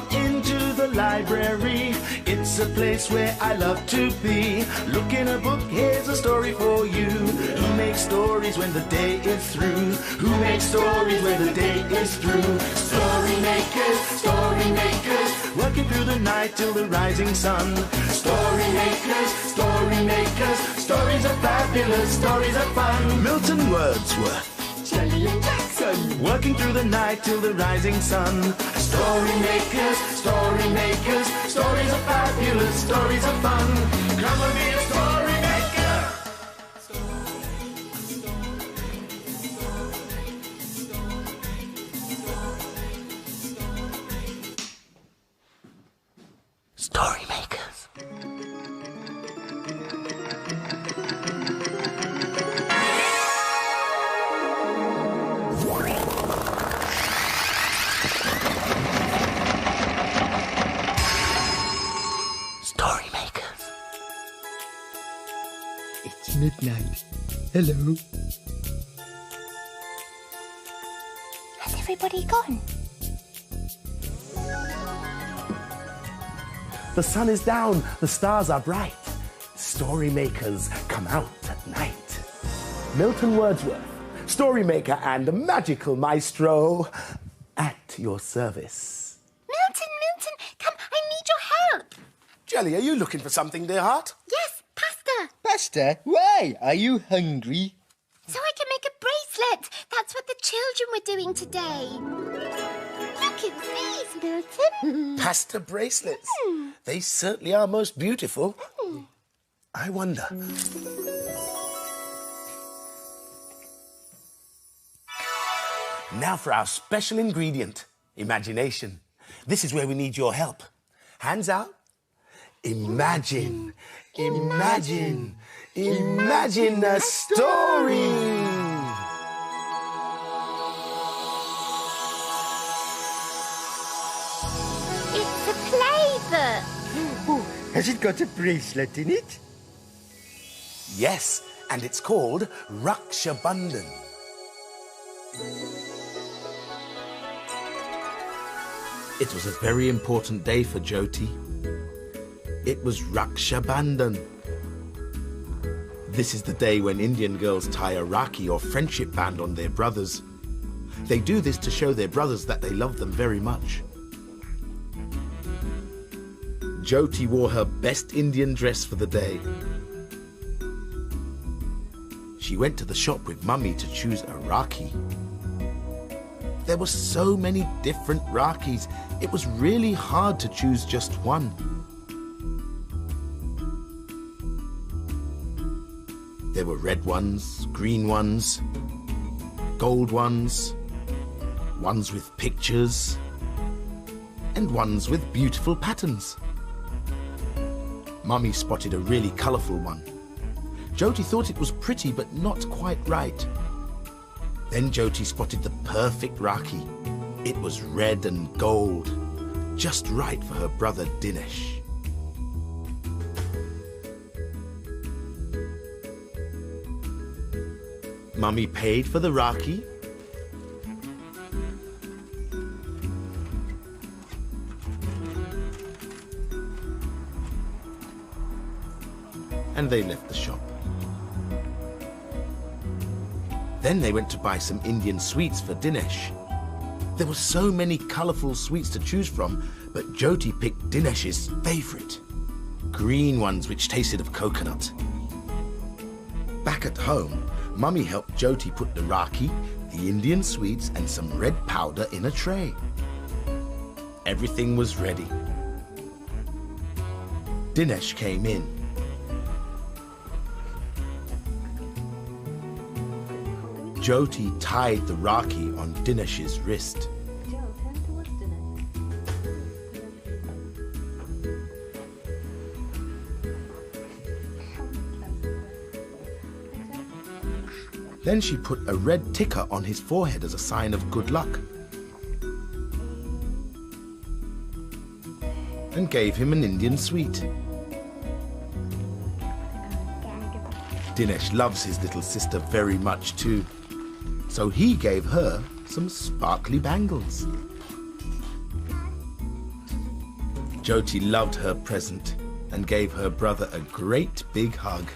on into the library. It's a place where I love to be. Look in a book, here's a story for you. Who makes stories when the day is through? Who makes stories when the day is through? Story makers, working through the night till the rising sun. Story makers, stories are fabulous, stories are fun. Milton Wordsworth, Shelley and Jackson, working through the night till the rising sun. Story makers, stories are fabulous, stories are fun. Come and be a story maker. Story makers. It's midnight. Hello. Has everybody gone? The sun is down, the stars are bright. Story makers come out at night. Milton Wordsworth, story maker and magical maestro, at your service. Milton, come, I need your help. Jelly, are you looking for something, dear heart? Yes, pasta. Pasta? Why? Are you hungry? So I can make a bracelet. That's what the children were doing today. Look at these, Milton. Pasta bracelets. They certainly are most beautiful. I wonder. Now for our special ingredient, imagination. This is where we need your help. Hands out. Imagine a story. It's a playbook. Oh, has it got a bracelet in it? Yes, and it's called Raksha Bandhan. It was a very important day for Jyoti. It was Raksha Bandhan. This is the day when Indian girls tie a Rakhi or friendship band on their brothers. They do this to show their brothers that they love them very much. Jyoti wore her best Indian dress for the day. She went to the shop with Mummy to choose a Rakhi. There were so many different Rakhis, it was really hard to choose just one. There were red ones, green ones, gold ones, ones with pictures, and ones with beautiful patterns. Mummy spotted a really colourful one. Jyoti thought it was pretty but not quite right. Then Jyoti spotted the perfect Rakhi. It was red and gold, just right for her brother Dinesh. Mummy paid for the Rakhi. And they left the shop. Then they went to buy some Indian sweets for Dinesh. There were so many colourful sweets to choose from, but Jyoti picked Dinesh's favourite. Green ones which tasted of coconut. Back at home, Mummy helped Jyoti put the Rakhi, the Indian sweets and some red powder in a tray. Everything was ready. Dinesh came in. Jyoti tied the Rakhi on Dinesh's wrist. Then she put a red ticker on his forehead as a sign of good luck. And gave him an Indian sweet. Dinesh loves his little sister very much too. So he gave her some sparkly bangles. Jyoti loved her present and gave her brother a great big hug.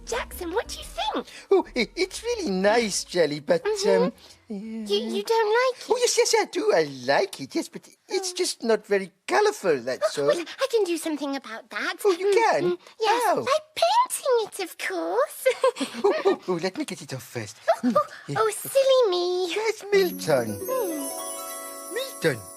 Jackson, what do you think? Oh, it's really nice, Jelly, but, You don't like it? Oh, yes, I do. I like it, yes, but it's just not very colourful, that's all. Well, I can do something about that. Oh, you can? Yes, How? by painting it, of course. Oh, let me get it off first. Oh, silly me. Where's Milton?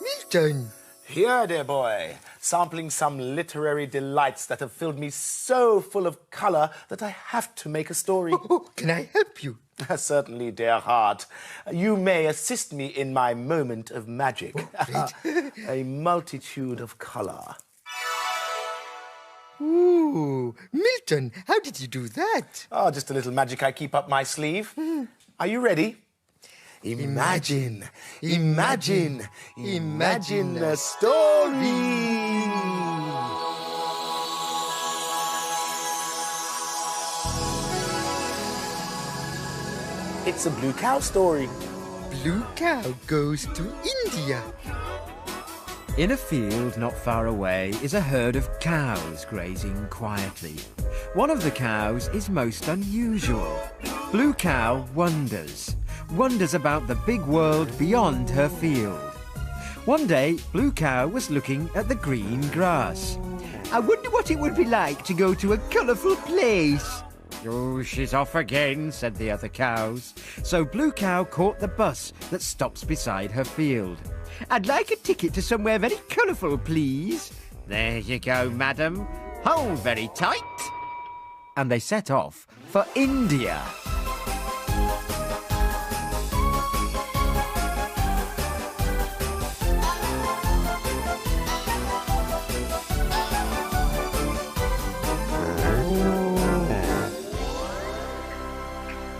Milton. Here, dear boy, sampling some literary delights that have filled me so full of colour that I have to make a story. Oh, can I help you? Certainly, dear heart. You may assist me in my moment of magic. A multitude of colour. Ooh, Milton, how did you do that? Oh, just a little magic I keep up my sleeve. Are you ready? Imagine a story. It's a blue cow story. Blue cow goes to India. In a field not far away is a herd of cows grazing quietly. One of the cows is most unusual. Blue cow wonders about the big world beyond her field. One day, Blue cow was looking at the green grass. I wonder what it would be like to go to a colourful place. Oh, she's off again, said the other cows. So Blue cow caught the bus that stops beside her field. I'd like a ticket to somewhere very colourful, please. There you go, madam. Hold very tight. And they set off for India.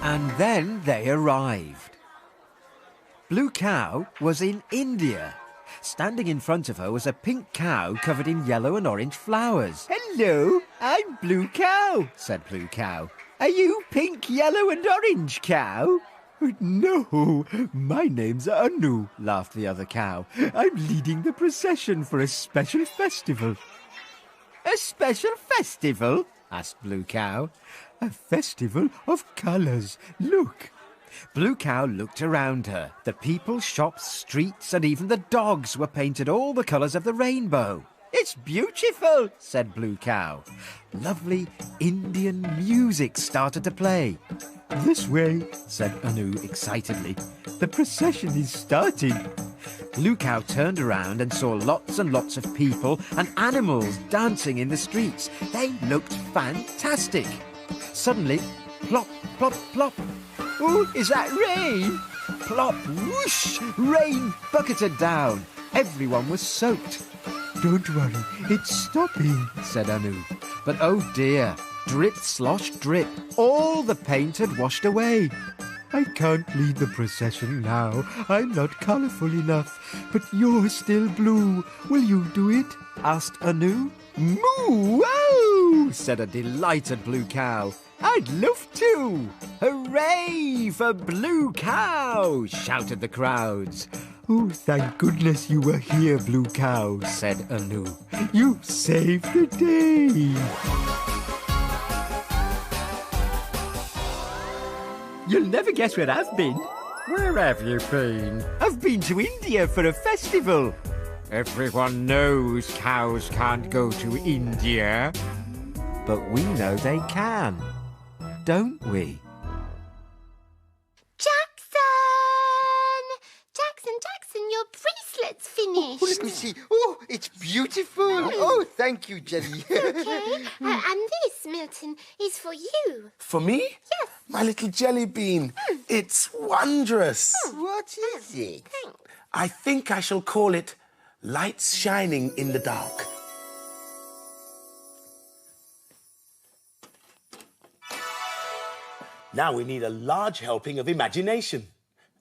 And then they arrived. Blue cow was in India. Standing in front of her was a pink cow covered in yellow and orange flowers. Hello, I'm Blue cow, said Blue cow. Are you pink, yellow and orange cow? No, my name's Anu, laughed the other cow. I'm leading the procession for a special festival. A special festival? Asked Blue cow. A festival of colours. Look. Blue cow looked around her. The people, shops, streets, and even the dogs were painted all the colours of the rainbow. It's beautiful, said Blue cow. Lovely Indian music started to play. This way, said Anu excitedly. The procession is starting. Blue cow turned around and saw lots and lots of people and animals dancing in the streets. They looked fantastic. Suddenly, plop, plop, plop. Oh, is that rain? Plop, whoosh, rain bucketed down. Everyone was soaked. Don't worry, it's stopping, said Anu. But oh dear, drip, slosh, drip. All the paint had washed away. I can't lead the procession now. I'm not colourful enough. But you're still blue. Will you do it? Asked Anu. Moo! Wow! Said a delighted Blue cow. I'd love to! Hooray for Blue cow! Shouted the crowds. Oh, thank goodness you were here, Blue cow, said Anu. You saved the day! You'll never guess where I've been. Where have you been? I've been to India for a festival. Everyone knows cows can't go to India. But we know they can, don't we? Jackson, your bracelet's finished. Oh, let me see. Oh, it's beautiful. Oh, thank you, Jelly. Okay, and this, Milton, is for you. For me? Yes. My little jelly bean. It's wondrous. What is it? Thanks. I think I shall call it Lights Shining in the Dark. Now we need a large helping of imagination.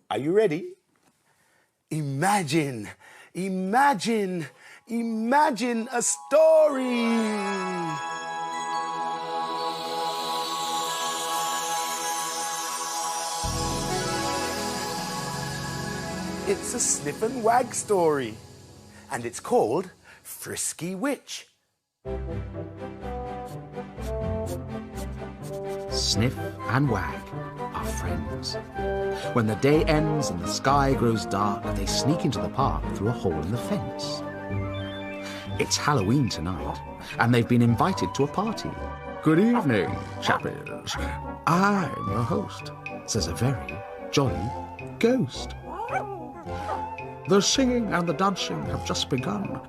Are you ready? Imagine a story. It's a Sniff and Wag story. And it's called Frisky Witch. Sniff and Wag are friends. When the day ends and the sky grows dark, they sneak into the park through a hole in the fence. It's Halloween tonight, and they've been invited to a party. Good evening, chappies. I'm your host, says a very jolly ghost. The singing and the dancing have just begun.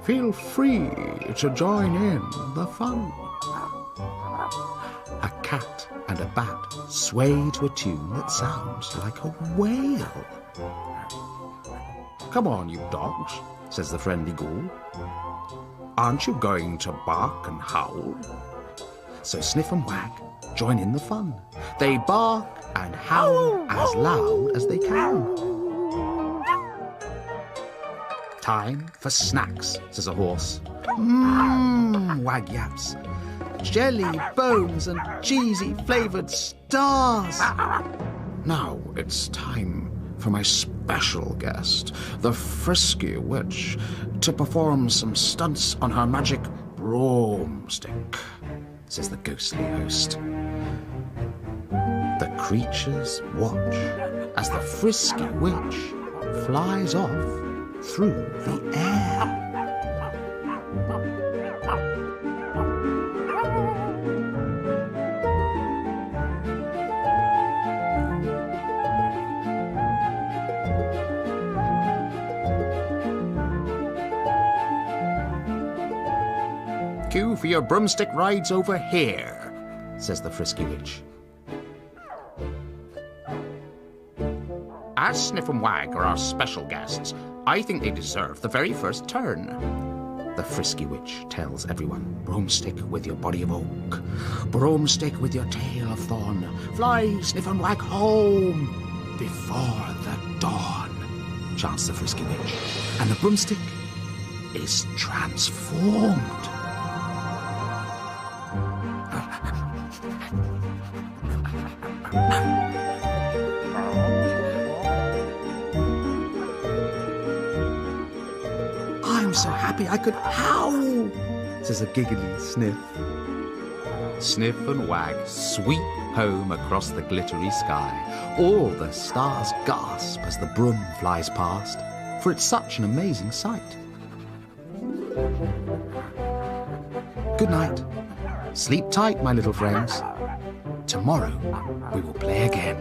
Feel free to join in the fun. A cat and a bat sway to a tune that sounds like a wail. Come on, you dogs, says the friendly ghoul. Aren't you going to bark and howl? So Sniff and Wag join in the fun. They bark and howl as loud as they can. Time for snacks, says a horse. Wag yaps. Jelly, bones, and cheesy flavoured stars. Now it's time for my special guest, the Frisky Witch, to perform some stunts on her magic broomstick, says the ghostly host. The creatures watch as the Frisky Witch flies off through the air. Queue for your broomstick rides over here, says the Frisky Witch. As Sniff and Wag are our special guests, I think they deserve the very first turn. The Frisky Witch tells everyone, broomstick with your body of oak, broomstick with your tail of thorn, fly, Sniff and Wag, home before the dawn, chants the Frisky Witch, and the broomstick is transformed. I'm so happy I could howl, says a giggly Sniff. Sniff and Wag sweep home across the glittery sky. All the stars gasp as the broom flies past, for it's such an amazing sight. Good night. Sleep tight, my little friends. Tomorrow we will play again.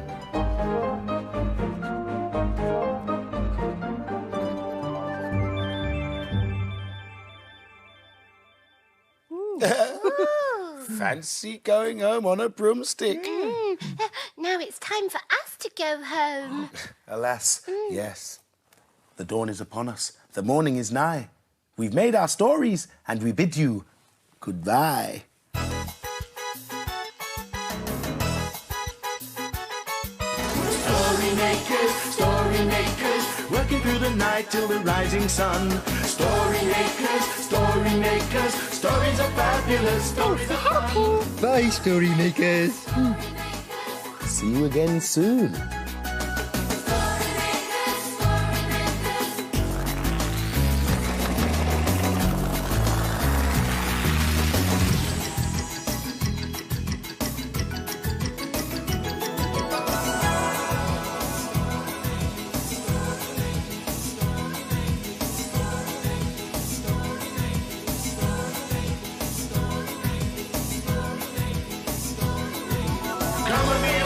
Fancy going home on a broomstick. Now it's time for us to go home. Alas, yes. The dawn is upon us. The morning is nigh. We've made our stories, and we bid you goodbye. Story makers, working through the night till the rising sun. Story makers, stories are fabulous. Stories are fun. Bye, story makers. See you again soon. Come with me